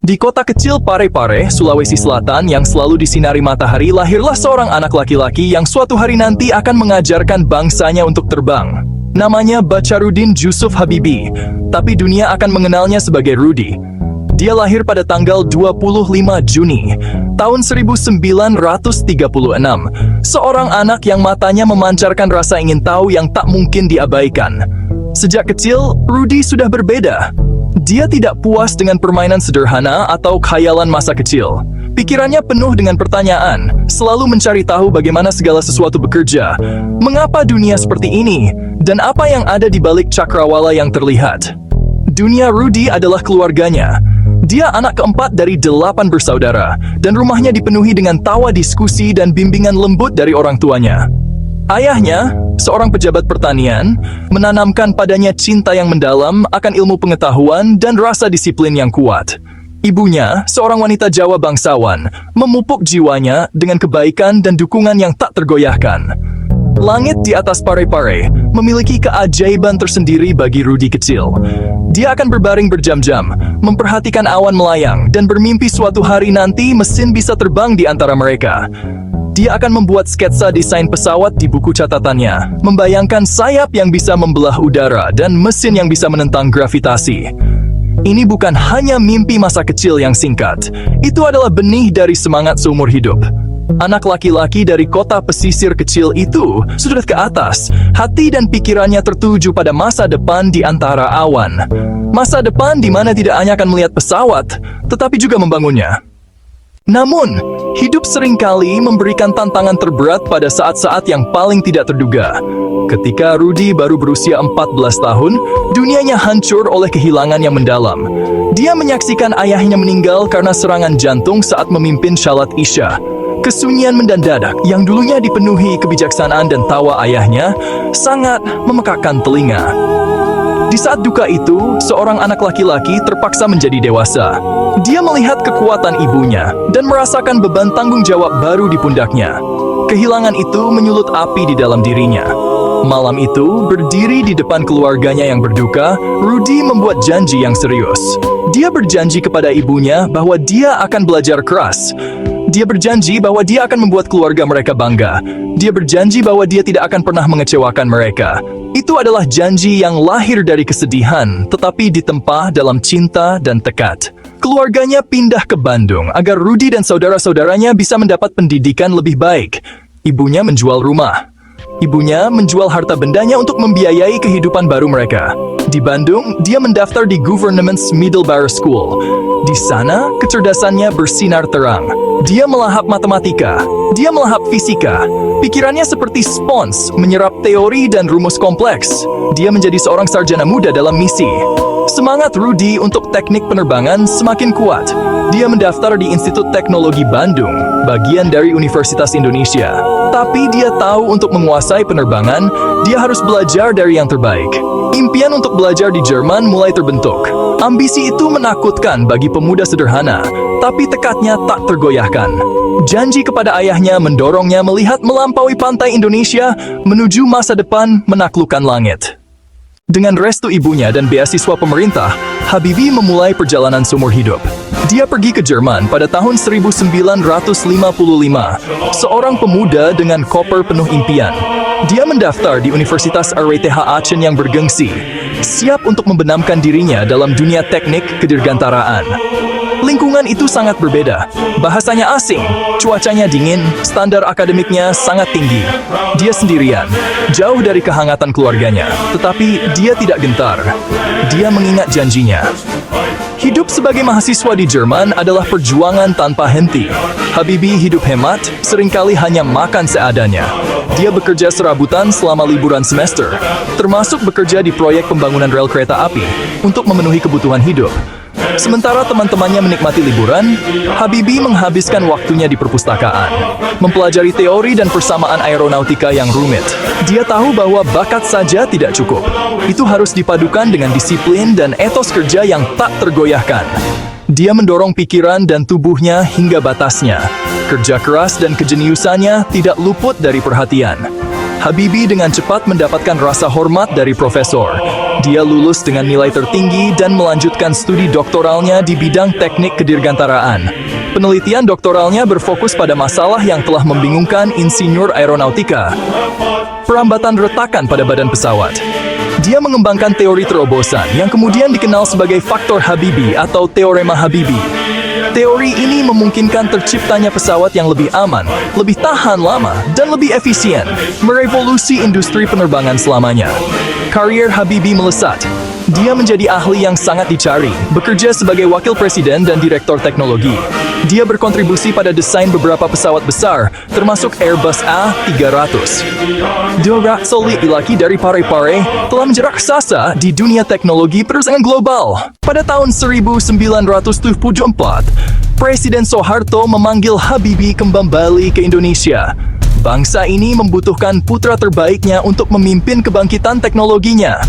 Di kota kecil Parepare, Sulawesi Selatan yang selalu disinari matahari, lahirlah seorang anak laki-laki yang suatu hari nanti akan mengajarkan bangsanya untuk terbang. Namanya Bacharuddin Jusuf Habibie, tapi dunia akan mengenalnya sebagai Rudy. Dia lahir pada tanggal 25 Juni, tahun 1936. Seorang anak yang matanya memancarkan rasa ingin tahu yang tak mungkin diabaikan. Sejak kecil, Rudy sudah berbeda. Dia tidak puas dengan permainan sederhana atau khayalan masa kecil. Pikirannya penuh dengan pertanyaan, selalu mencari tahu bagaimana segala sesuatu bekerja. Mengapa dunia seperti ini? Dan apa yang ada di balik cakrawala yang terlihat? Dunia Rudy adalah keluarganya. Dia anak keempat dari 8 bersaudara, dan rumahnya dipenuhi dengan tawa diskusi dan bimbingan lembut dari orang tuanya. Ayahnya, seorang pejabat pertanian, menanamkan padanya cinta yang mendalam akan ilmu pengetahuan dan rasa disiplin yang kuat. Ibunya, seorang wanita Jawa bangsawan, memupuk jiwanya dengan kebaikan dan dukungan yang tak tergoyahkan. Langit di atas Parepare memiliki keajaiban tersendiri bagi Rudy kecil. Dia akan berbaring berjam-jam, memperhatikan awan melayang, dan bermimpi suatu hari nanti mesin bisa terbang di antara mereka. Dia akan membuat sketsa desain pesawat di buku catatannya, membayangkan sayap yang bisa membelah udara dan mesin yang bisa menentang gravitasi. Ini bukan hanya mimpi masa kecil yang singkat, itu adalah benih dari semangat seumur hidup. Anak laki-laki dari kota pesisir kecil itu sudah ke atas, hati dan pikirannya tertuju pada masa depan di antara awan. Masa depan di mana tidak hanya akan melihat pesawat, tetapi juga membangunnya. Namun, hidup seringkali memberikan tantangan terberat pada saat-saat yang paling tidak terduga. Ketika Rudy baru berusia 14 tahun, dunianya hancur oleh kehilangan yang mendalam. Dia menyaksikan ayahnya meninggal karena serangan jantung saat memimpin Shalat Isya. Kesunyian mendadak yang dulunya dipenuhi kebijaksanaan dan tawa ayahnya sangat memekakkan telinga. Di saat duka itu, seorang anak laki-laki terpaksa menjadi dewasa. Dia melihat kekuatan ibunya dan merasakan beban tanggung jawab baru di pundaknya. Kehilangan itu menyulut api di dalam dirinya. Malam itu, berdiri di depan keluarganya yang berduka, Rudy membuat janji yang serius. Dia berjanji kepada ibunya bahwa dia akan belajar keras. Dia berjanji bahwa dia akan membuat keluarga mereka bangga. Dia berjanji bahwa dia tidak akan pernah mengecewakan mereka. Itu adalah janji yang lahir dari kesedihan, tetapi ditempa dalam cinta dan tekad. Keluarganya pindah ke Bandung agar Rudy dan saudara-saudaranya bisa mendapat pendidikan lebih baik. Ibunya menjual rumah. Ibunya menjual harta bendanya untuk membiayai kehidupan baru mereka. Di Bandung, dia mendaftar di Government's Middelbare School. Di sana, kecerdasannya bersinar terang. Dia melahap matematika. Dia melahap fisika. Pikirannya seperti spons, menyerap teori dan rumus kompleks. Dia menjadi seorang sarjana muda dalam misi. Semangat Rudy untuk teknik penerbangan semakin kuat. Dia mendaftar di Institut Teknologi Bandung, bagian dari Universitas Indonesia. Tapi dia tahu untuk menguasai penerbangan, dia harus belajar dari yang terbaik. Impian untuk belajar di Jerman mulai terbentuk. Ambisi itu menakutkan bagi pemuda sederhana, tapi tekadnya tak tergoyahkan. Janji kepada ayahnya mendorongnya melihat melampaui pantai Indonesia menuju masa depan menaklukkan langit. Dengan restu ibunya dan beasiswa pemerintah, Habibie memulai perjalanan seumur hidup. Dia pergi ke Jerman pada tahun 1955, seorang pemuda dengan koper penuh impian. Dia mendaftar di Universitas RWTH Aachen yang bergengsi, siap untuk membenamkan dirinya dalam dunia teknik kedirgantaraan. Lingkungan itu sangat berbeda, bahasanya asing, cuacanya dingin, standar akademiknya sangat tinggi. Dia sendirian, jauh dari kehangatan keluarganya, tetapi dia tidak gentar. Dia mengingat janjinya. Hidup sebagai mahasiswa di Jerman adalah perjuangan tanpa henti. Habibie hidup hemat, seringkali hanya makan seadanya. Dia bekerja serabutan selama liburan semester, termasuk bekerja di proyek pembangunan rel kereta api untuk memenuhi kebutuhan hidup. Sementara teman-temannya menikmati liburan, Habibie menghabiskan waktunya di perpustakaan, mempelajari teori dan persamaan aeronautika yang rumit. Dia tahu bahwa bakat saja tidak cukup. Itu harus dipadukan dengan disiplin dan etos kerja yang tak tergoyahkan. Dia mendorong pikiran dan tubuhnya hingga batasnya. Kerja keras dan kejeniusannya tidak luput dari perhatian. Habibie dengan cepat mendapatkan rasa hormat dari profesor. Dia lulus dengan nilai tertinggi dan melanjutkan studi doktoralnya di bidang teknik kedirgantaraan. Penelitian doktoralnya berfokus pada masalah yang telah membingungkan insinyur aeronautika, perambatan retakan pada badan pesawat. Dia mengembangkan teori terobosan yang kemudian dikenal sebagai faktor Habibi atau teorema Habibi. Teori ini memungkinkan terciptanya pesawat yang lebih aman, lebih tahan lama, dan lebih efisien, merevolusi industri penerbangan selamanya. Karier Habibi melesat. Dia menjadi ahli yang sangat dicari, bekerja sebagai wakil presiden dan direktur teknologi. Dia berkontribusi pada desain beberapa pesawat besar, termasuk Airbus A300. Dora Solid laki dari Parepare telah menjadi raksasa di dunia teknologi penerbangan global. Pada tahun 1974, Presiden Soeharto memanggil Habibi kembali ke Indonesia. Bangsa ini membutuhkan putra terbaiknya untuk memimpin kebangkitan teknologinya.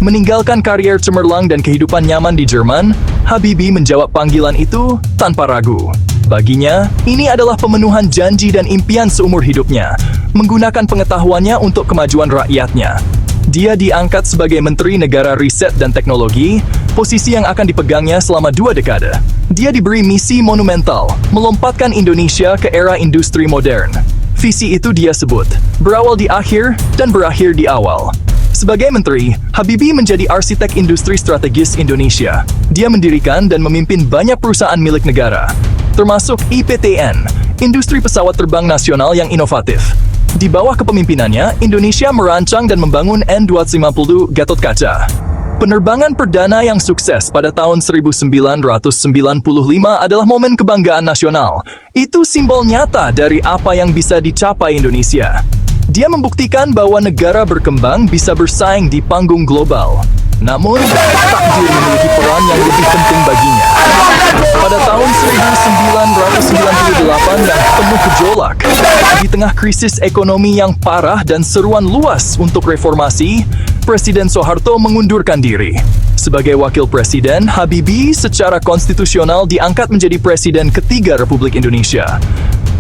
Meninggalkan karier cemerlang dan kehidupan nyaman di Jerman, Habibi menjawab panggilan itu tanpa ragu. Baginya, ini adalah pemenuhan janji dan impian seumur hidupnya, menggunakan pengetahuannya untuk kemajuan rakyatnya. Dia diangkat sebagai Menteri Negara Riset dan Teknologi, posisi yang akan dipegangnya selama 2 dekade. Dia diberi misi monumental, melompatkan Indonesia ke era industri modern. Visi itu dia sebut, berawal di akhir dan berakhir di awal. Sebagai menteri, Habibi menjadi arsitek industri strategis Indonesia. Dia mendirikan dan memimpin banyak perusahaan milik negara, termasuk IPTN, Industri Pesawat Terbang Nasional yang inovatif. Di bawah kepemimpinannya, Indonesia merancang dan membangun N250 Gatot-Kaca. Penerbangan perdana yang sukses pada tahun 1995 adalah momen kebanggaan nasional. Itu simbol nyata dari apa yang bisa dicapai Indonesia. Dia membuktikan bahwa negara berkembang bisa bersaing di panggung global. Namun, takdir memiliki peran yang lebih penting baginya. Pada tahun 1998 yang penuh gejolak, di tengah krisis ekonomi yang parah dan seruan luas untuk reformasi, Presiden Soeharto mengundurkan diri. Sebagai wakil presiden, Habibi secara konstitusional diangkat menjadi presiden ketiga Republik Indonesia.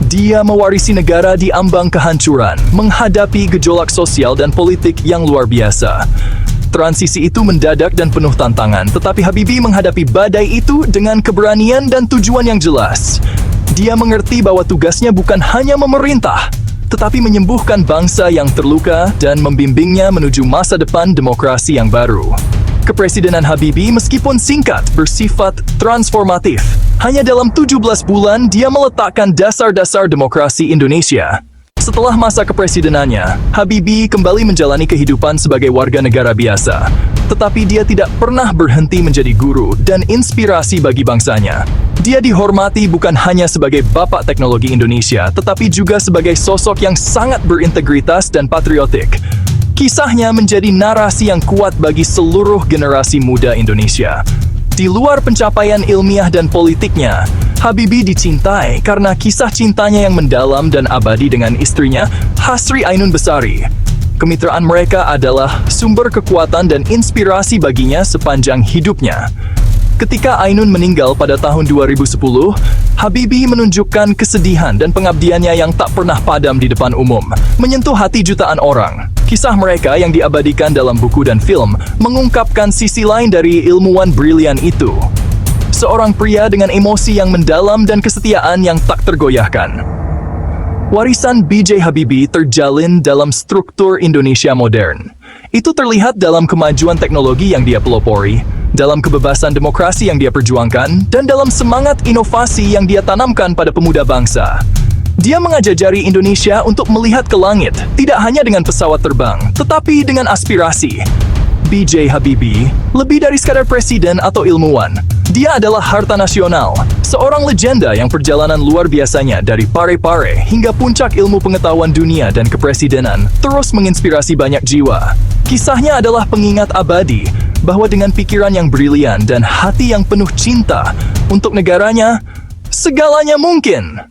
Dia mewarisi negara di ambang kehancuran, menghadapi gejolak sosial dan politik yang luar biasa. Transisi itu mendadak dan penuh tantangan, tetapi Habibi menghadapi badai itu dengan keberanian dan tujuan yang jelas. Dia mengerti bahwa tugasnya bukan hanya memerintah, tetapi menyembuhkan bangsa yang terluka dan membimbingnya menuju masa depan demokrasi yang baru. Kepresidenan Habibi meskipun singkat bersifat transformatif. Hanya dalam 17 bulan dia meletakkan dasar-dasar demokrasi Indonesia. Setelah masa kepresidenannya, Habibi kembali menjalani kehidupan sebagai warga negara biasa. Tetapi dia tidak pernah berhenti menjadi guru dan inspirasi bagi bangsanya. Dia dihormati bukan hanya sebagai bapak teknologi Indonesia, tetapi juga sebagai sosok yang sangat berintegritas dan patriotik. Kisahnya menjadi narasi yang kuat bagi seluruh generasi muda Indonesia. Di luar pencapaian ilmiah dan politiknya, Habibi dicintai karena kisah cintanya yang mendalam dan abadi dengan istrinya, Hasri Ainun Besari. Kemitraan mereka adalah sumber kekuatan dan inspirasi baginya sepanjang hidupnya. Ketika Ainun meninggal pada tahun 2010, Habibi menunjukkan kesedihan dan pengabdiannya yang tak pernah padam di depan umum, menyentuh hati jutaan orang. Kisah mereka yang diabadikan dalam buku dan film mengungkapkan sisi lain dari ilmuwan brilian itu. Seorang pria dengan emosi yang mendalam dan kesetiaan yang tak tergoyahkan. Warisan B.J. Habibie terjalin dalam struktur Indonesia modern. Itu terlihat dalam kemajuan teknologi yang dia pelopori, dalam kebebasan demokrasi yang dia perjuangkan, dan dalam semangat inovasi yang dia tanamkan pada pemuda bangsa. Dia mengajari Indonesia untuk melihat ke langit, tidak hanya dengan pesawat terbang, tetapi dengan aspirasi. B.J. Habibie lebih dari sekadar presiden atau ilmuwan. Dia adalah harta nasional, seorang legenda yang perjalanan luar biasanya dari Parepare hingga puncak ilmu pengetahuan dunia dan kepresidenan terus menginspirasi banyak jiwa. Kisahnya adalah pengingat abadi bahwa dengan pikiran yang brilian dan hati yang penuh cinta untuk negaranya, segalanya mungkin.